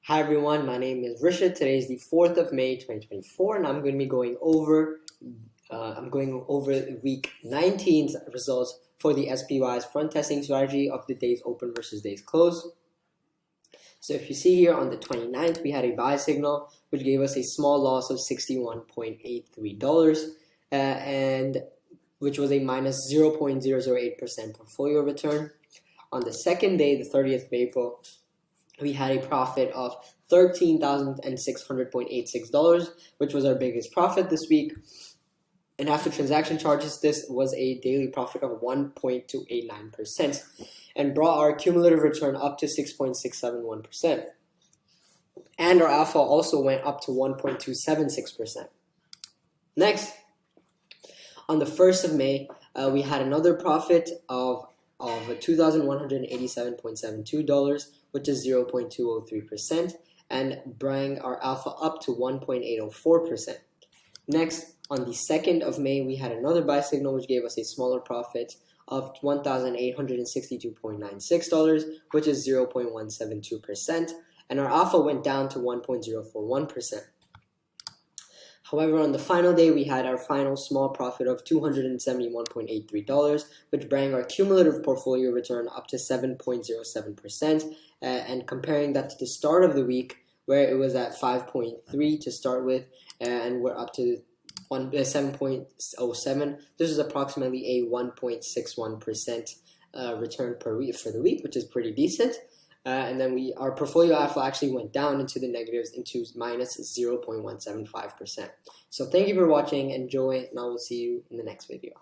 Hi everyone, my name is Rishad. Today is the 4th of May 2024 and I'm going to be going over week 19's results for the SPY's front testing strategy of the days open versus days close. So if you see here on the 29th, we had a buy signal which gave us a small loss of $61.83 and which was a minus 0.008% portfolio return. On the second day, the 30th of April, we had a profit of $13,600.86, which was our biggest profit this week. And after transaction charges, this was a daily profit of 1.289% and brought our cumulative return up to 6.671%. And our alpha also went up to 1.276%. Next, on the 1st of May, we had another profit of $2,187.72, which is 0.203%, and bring our alpha up to 1.804%. Next, on the 2nd of May, we had another buy signal, which gave us a smaller profit of $1,862.96, which is 0.172%, and our alpha went down to 1.041%. However, on the final day, we had our final small profit of $271.83, which brought our cumulative portfolio return up to 7.07%. And comparing that to the start of the week, where it was at 5.3 to start with, and we're up to 7.07. This is approximately a 1.61% return per week for the week, which is pretty decent. And then our portfolio alpha actually went down into the negatives into minus 0.175%. So thank you for watching, enjoy, and I will see you in the next video.